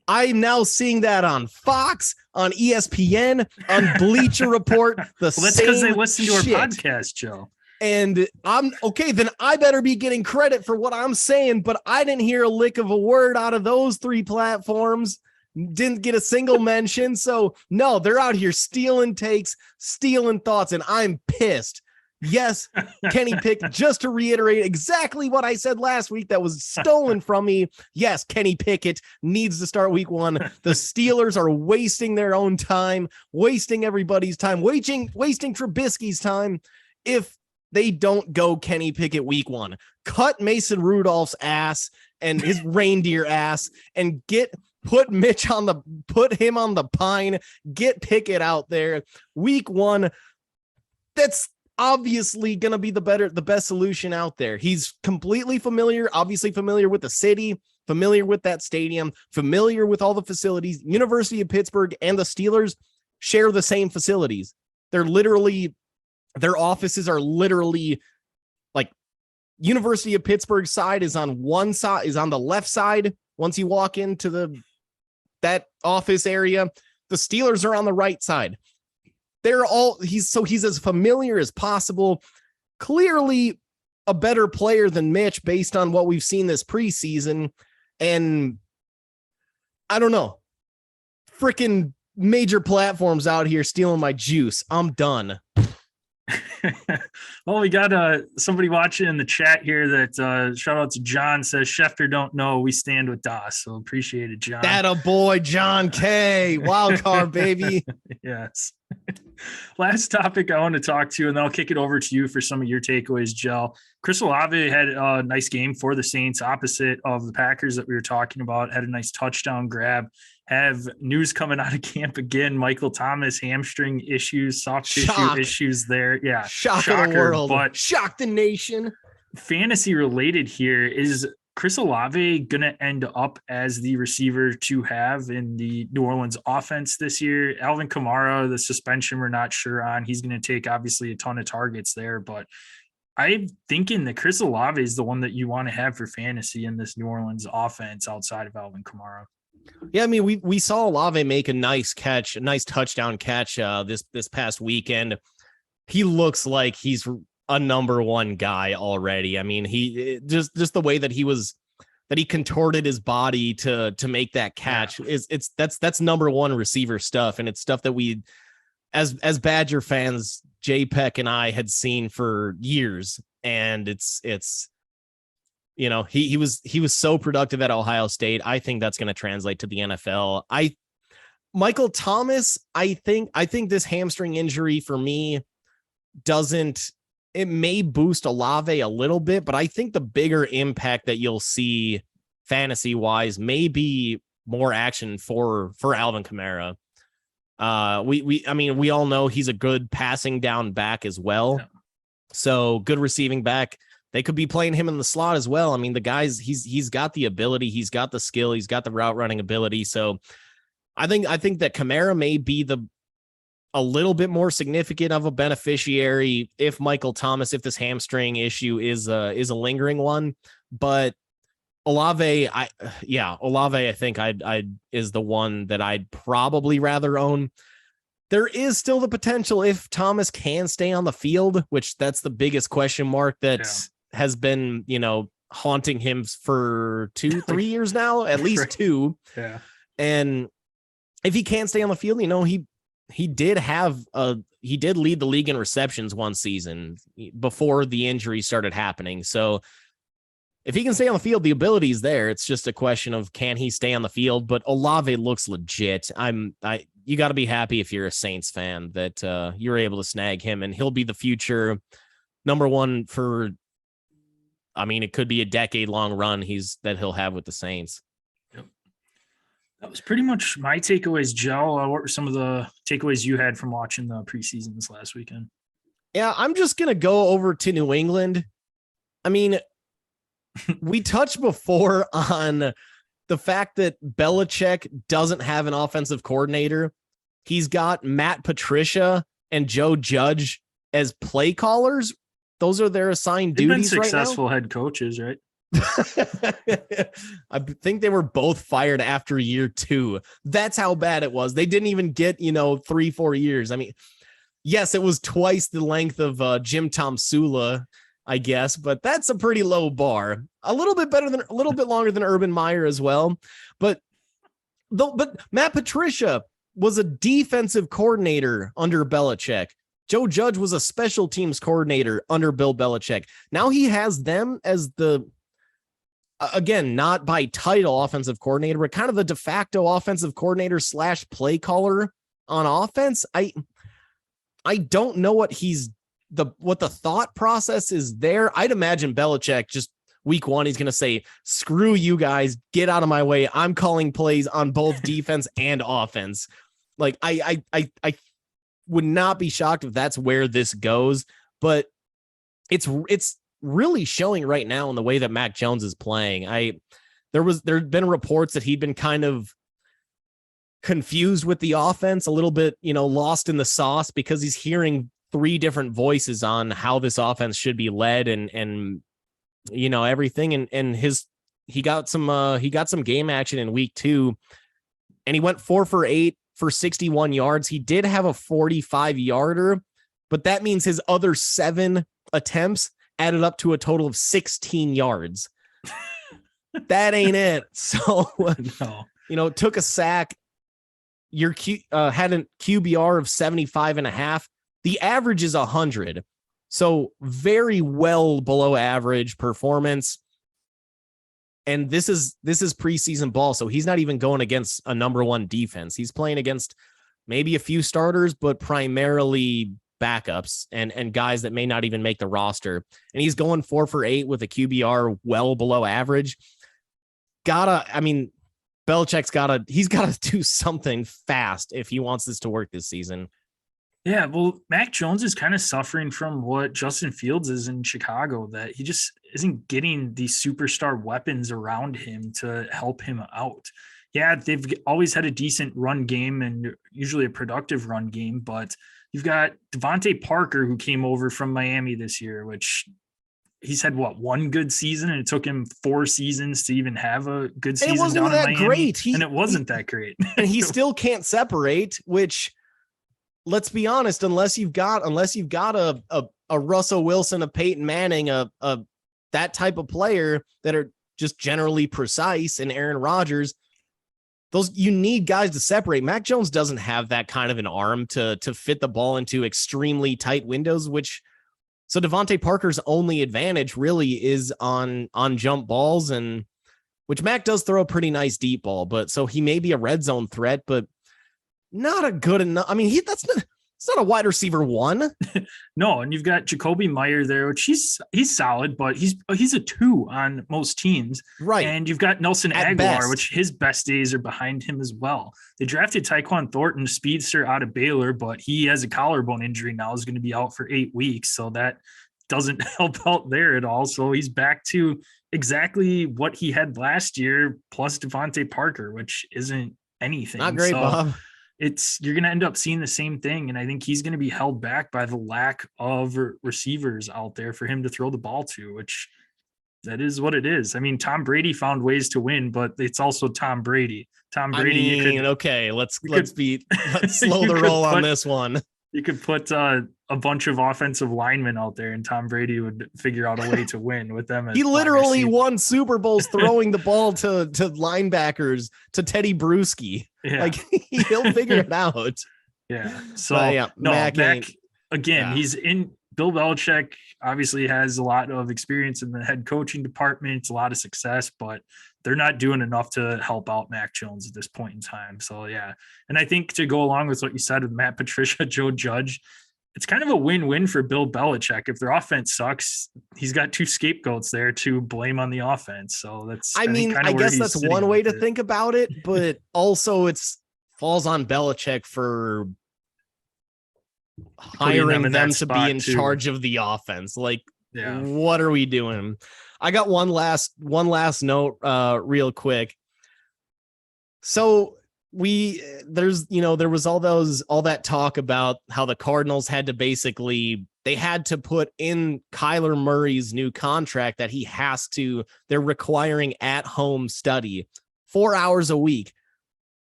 I'm now seeing that on Fox, on ESPN, on Bleacher Report. That's because they listen to our podcast, Joe. And I'm okay, then I better be getting credit for what I'm saying, but I didn't hear a lick of a word out of those 3 platforms. Didn't get a single mention. So no, they're out here stealing takes, stealing thoughts, and I'm pissed. Yes, Kenny Pickett, just to reiterate exactly what I said last week that was stolen from me. Yes, Kenny Pickett needs to start week 1. The Steelers are wasting their own time, wasting everybody's time, wasting Trubisky's time if they don't go Kenny Pickett week 1. Cut Mason Rudolph's ass and his reindeer ass and put him on the pine, get Pickett out there week 1. That's obviously going to be the best solution out there. He's completely obviously familiar with the city, familiar with that stadium, familiar with all the facilities. University of Pittsburgh and the Steelers share the same facilities. Their offices are literally like University of Pittsburgh side is on the left side. Once you walk into that office area, the Steelers are on the right side. He's as familiar as possible. Clearly a better player than Mitch based on what we've seen this preseason. And I don't know, freaking major platforms out here stealing my juice. I'm done. Well, we got somebody watching in the chat here that shout out to John, says Schefter don't know, we stand with DOS. So appreciate it, John. That a boy, John K. Wild card, baby. Yes. Last topic I want to talk to, and then I'll kick it over to you for some of your takeaways, Jell. Chris Olave had a nice game for the Saints, opposite of the Packers that we were talking about. Had a nice touchdown grab. Have news coming out of camp again. Michael Thomas, hamstring issues, soft tissue issues there. Yeah. Shocker the world. But shock the nation. Fantasy related here, is Chris Olave going to end up as the receiver to have in the New Orleans offense this year? Alvin Kamara, the suspension we're not sure on. He's going to take obviously a ton of targets there, but I'm thinking that Chris Olave is the one that you want to have for fantasy in this New Orleans offense outside of Alvin Kamara. Yeah, I mean, we saw Olave make a nice touchdown catch this past weekend. He looks like he's a number 1 guy already. I mean, he just the way that he contorted his body to make that catch that's number 1 receiver stuff, and it's stuff that we as Badger fans, JPEG and I had seen for years, and it's he was so productive at Ohio State. I think that's going to translate to the NFL. Michael Thomas, I think this hamstring injury for me it may boost Olave a little bit, but I think the bigger impact that you'll see fantasy wise may be more action for Alvin Kamara. We all know he's a good passing down back as well. Yeah. So good receiving back. they could be playing him in the slot as well. I mean, the guy's he's got the ability, he's got the skill, he's got the route running ability. So I think that Kamara may be a little bit more significant of a beneficiary if Michael Thomas, if this hamstring issue is a lingering one. But Olave, I think I'd is the one that I'd probably rather own. There is still the potential if Thomas can stay on the field, which that's the biggest question mark that has been, haunting him for 2-3 years now, at least right. 2. Yeah. And if he can't stay on the field, he did lead the league in receptions one season before the injury started happening. So if he can stay on the field, the ability is there. It's just a question of, can he stay on the field? But Olave looks legit. You got to be happy if you're a Saints fan that you're able to snag him, and he'll be the future number one for, it could be a decade-long run that he'll have with the Saints. Yep. That was pretty much my takeaways, Joe. What were some of the takeaways you had from watching the preseason this last weekend? Yeah, I'm just going to go over to New England. We touched before on the fact that Belichick doesn't have an offensive coordinator. He's got Matt Patricia and Joe Judge as play callers. Those are their assigned duties right now. Successful head coaches, right? I think they were both fired after year 2. That's how bad it was. They didn't even get, 3-4 years. Yes, it was twice the length of Jim Tom Sula, I guess, but that's a pretty low bar. A little bit longer than Urban Meyer as well. But Matt Patricia was a defensive coordinator under Belichick. Joe Judge was a special teams coordinator under Bill Belichick. Now he has them as again, not by title offensive coordinator, but kind of the de facto offensive coordinator / play caller on offense. I don't know what the thought process is there. I'd imagine Belichick just week 1, he's going to say, screw you guys, get out of my way. I'm calling plays on both defense and offense. Like I would not be shocked if that's where this goes, but it's really showing right now in the way that Mac Jones is playing. There'd been reports that he'd been kind of confused with the offense, a little bit, lost in the sauce, because he's hearing 3 different voices on how this offense should be led and everything. And he got some game action in week 2, and he went 4 for 8 for 61 yards. He did have a 45-yarder, but that means his other 7 attempts added up to a total of 16 yards. That ain't it. So, no. Took a sack. Your had a QBR of 75.5. The average is 100. So very well below average performance. And this is preseason ball. So he's not even going against a number 1 defense. He's playing against maybe a few starters, but primarily backups and guys that may not even make the roster. And he's going 4 for 8 with a QBR well below average. Belichick's he's got to do something fast if he wants this to work this season. Yeah, well, Mac Jones is kind of suffering from what Justin Fields is in Chicago, that he just isn't getting these superstar weapons around him to help him out. Yeah, they've always had a decent run game and usually a productive run game, but you've got Devontae Parker, who came over from Miami this year, which he's had one good season, and it took him 4 seasons to even have a good season. It wasn't that great. And it wasn't that great. And he still can't separate, which, let's be honest, unless you've got a Russell Wilson, a Peyton Manning, that type of player that are just generally precise, and Aaron Rodgers, you need guys to separate. Mac Jones doesn't have that kind of an arm to fit the ball into extremely tight windows, so Devontae Parker's only advantage really is on jump balls, and which Mac does throw a pretty nice deep ball, but so he may be a red zone threat, but not a good enough. It's not a wide receiver 1. No, and you've got Jacoby Meyer there, which he's solid, but he's a 2 on most teams. Right. And you've got Nelson At Aguilar, best. which his best days are behind him as well. They drafted Tyquan Thornton, speedster out of Baylor, but he has a collarbone injury now, is going to be out for 8 weeks. So that doesn't help out there at all. So he's back to exactly what he had last year, plus Devontae Parker, which isn't anything. Not great, so Bob. you're going to end up seeing the same thing. And I think he's going to be held back by the lack of receivers out there for him to throw the ball to, which that is what it is. I mean, Tom Brady found ways to win, but it's also Tom Brady. Tom Brady. Okay, let's slow the roll on this one. You could put a bunch of offensive linemen out there, and Tom Brady would figure out a way to win with them. He literally won Super Bowls throwing the ball to linebackers, to Teddy Bruschi. Yeah. Like, he'll figure it out. Yeah. So Mac again, he's in. Bill Belichick obviously has a lot of experience in the head coaching department, a lot of success, but they're not doing enough to help out Mac Jones at this point in time. So, yeah. And I think to go along with what you said with Matt Patricia, Joe Judge, it's kind of a win-win for Bill Belichick. If their offense sucks, he's got two scapegoats there to blame on the offense. So that's, I guess that's one way to think about it, but also it's falls on Belichick for hiring them to be in charge of the offense. Like, what are we doing? I got one last note real quick. So there was all that talk about how the Cardinals had to put in Kyler Murray's new contract that they're requiring at-home study 4 hours a week.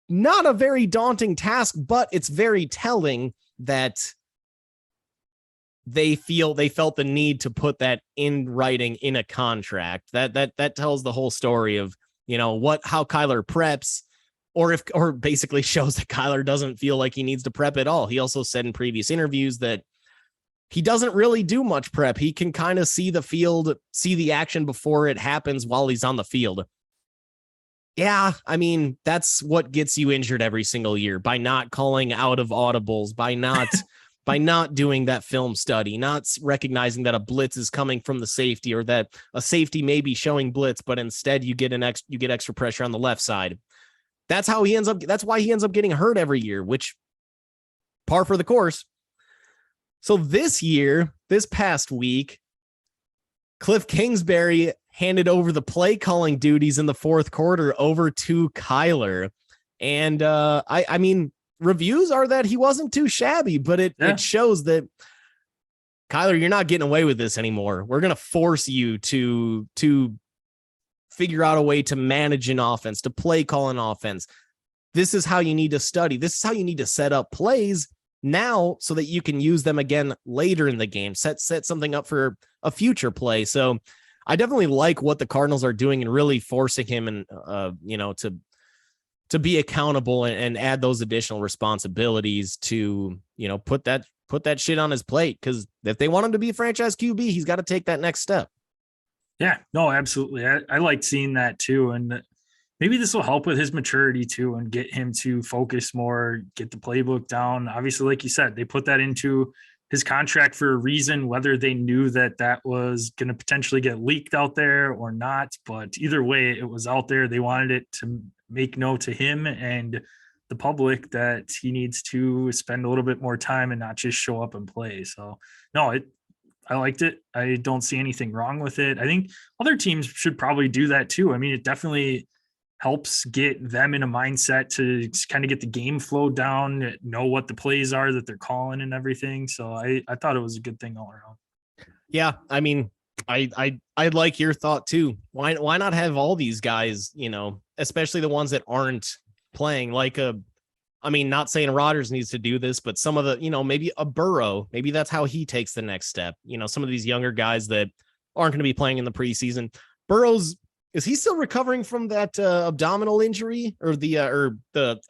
Not a very daunting task, but it's very telling that they felt the need to put that in writing in a contract. That tells the whole story of, how Kyler preps, or basically shows that Kyler doesn't feel like he needs to prep at all. He also said in previous interviews that he doesn't really do much prep. He can kind of see the field, see the action before it happens while he's on the field. Yeah, I mean, that's what gets you injured every single year, by not calling out of audibles, by not doing that film study, not recognizing that a blitz is coming from the safety, or that a safety may be showing blitz, but instead you get extra pressure on the left side. That's why he ends up getting hurt every year, which par for the course. So this past week, Cliff Kingsbury handed over the play calling duties in the fourth quarter over to Kyler. And I mean, reviews are that he wasn't too shabby, but it shows that, Kyler, you're not getting away with this anymore. We're going to force you to figure out a way to manage an offense, to play call an offense. This is how you need to study. This is how you need to set up plays now so that you can use them again later in the game, set something up for a future play. So I definitely like what the Cardinals are doing and really forcing him and, to be accountable and add those additional responsibilities to, put that shit on his plate. Because if they want him to be a franchise QB, he's got to take that next step. Yeah, no, absolutely. I like seeing that too. And maybe this will help with his maturity too, and get him to focus more, get the playbook down. Obviously, like you said, they put that into his contract for a reason, whether they knew that was going to potentially get leaked out there or not. But either way, it was out there. They wanted it to make known to him and the public that he needs to spend a little bit more time and not just show up and play. So no, I liked it. I don't see anything wrong with it. I think other teams should probably do that too. I mean, it definitely helps get them in a mindset to kind of get the game flow down, know what the plays are that they're calling and everything. So I thought it was a good thing all around. Yeah. I mean, I like your thought too. Why not have all these guys, especially the ones that aren't playing, not saying Rodgers needs to do this, but some of the, maybe a Burrow, maybe that's how he takes the next step. Some of these younger guys that aren't going to be playing in the preseason. Burrow's, is he still recovering from that abdominal injury or the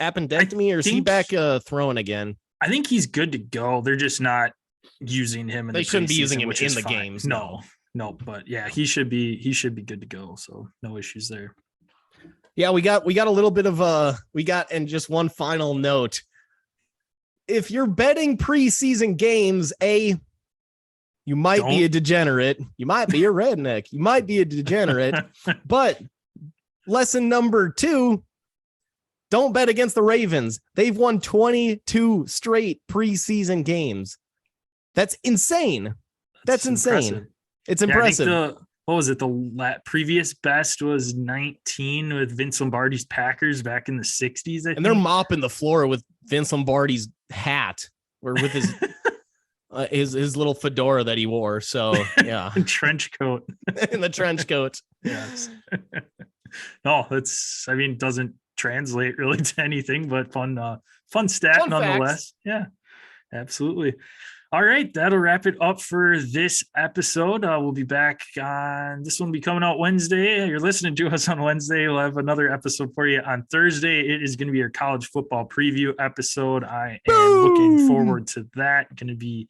appendectomy, or is he back throwing again? I think he's good to go. They're just not using him. They shouldn't be using him in the games. No, but yeah, he should be good to go. So no issues there. Yeah, we got a little bit of and just one final note. If you're betting preseason games, you might be a degenerate. You might be a redneck. You might be a degenerate. But lesson number 2, don't bet against the Ravens. They've won 22 straight preseason games. That's insane. That's insane. It's impressive. I think what was it? The previous best was 19 with Vince Lombardi's Packers back in the 60s. And they're mopping the floor with Vince Lombardi's hat or with his his little fedora that he wore. So yeah, trench coat. In the trench coat. Yes. No, doesn't translate really to anything, but fun stat nonetheless. Facts. Yeah, absolutely. All right, that'll wrap it up for this episode. We'll be back on this one. Will be coming out Wednesday. You're listening to us on Wednesday. We'll have another episode for you on Thursday. It is going to be our college football preview episode. I am looking forward to that. Going to be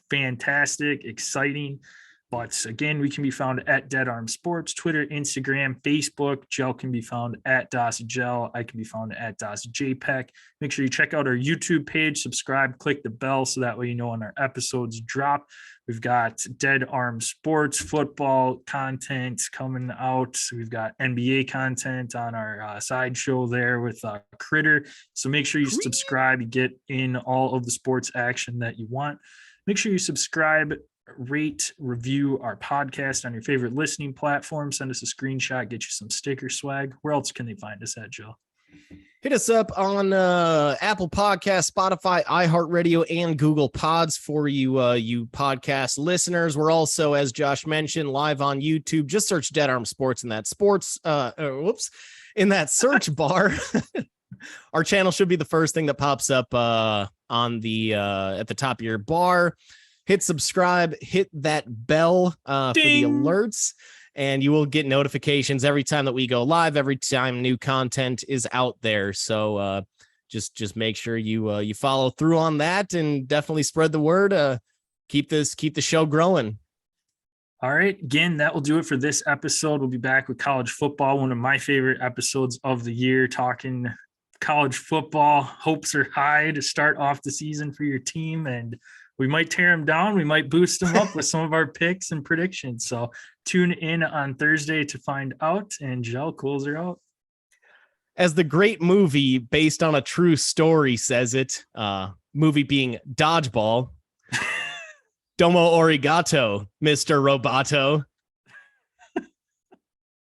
fantastic, exciting. But again, we can be found at Dead Arm Sports, Twitter, Instagram, Facebook. Gel can be found at DosGel. I can be found at DosJPEG. Make sure you check out our YouTube page, subscribe, click the bell so that way you know when our episodes drop. We've got Dead Arm Sports football content coming out. We've got NBA content on our side show there with Critter. So make sure you subscribe, you get in all of the sports action that you want. Make sure you subscribe, rate, review our podcast on your favorite listening platform. Send us a screenshot, get you some sticker swag. Where else can they find us at, Joe? Hit us up on Apple Podcasts, Spotify, iHeartRadio, and Google Pods for you podcast listeners. We're also, as Josh mentioned, live on YouTube. Just search Dead Arm Sports in that in that search bar. Our channel should be the first thing that pops up on the at the top of your bar. Hit subscribe, hit that bell for the alerts, and you will get notifications every time that we go live, every time new content is out there. So just make sure you follow through on that and definitely spread the word. Keep the show growing. All right. Again, that will do it for this episode. We'll be back with college football, one of my favorite episodes of the year, talking college football. Hopes are high to start off the season for your team, and we might tear them down. We might boost them up with some of our picks and predictions. So tune in on Thursday to find out. And Gel, close her out. As the great movie based on a true story says it, movie being Dodgeball, Domo Arigato, Mr. Roboto.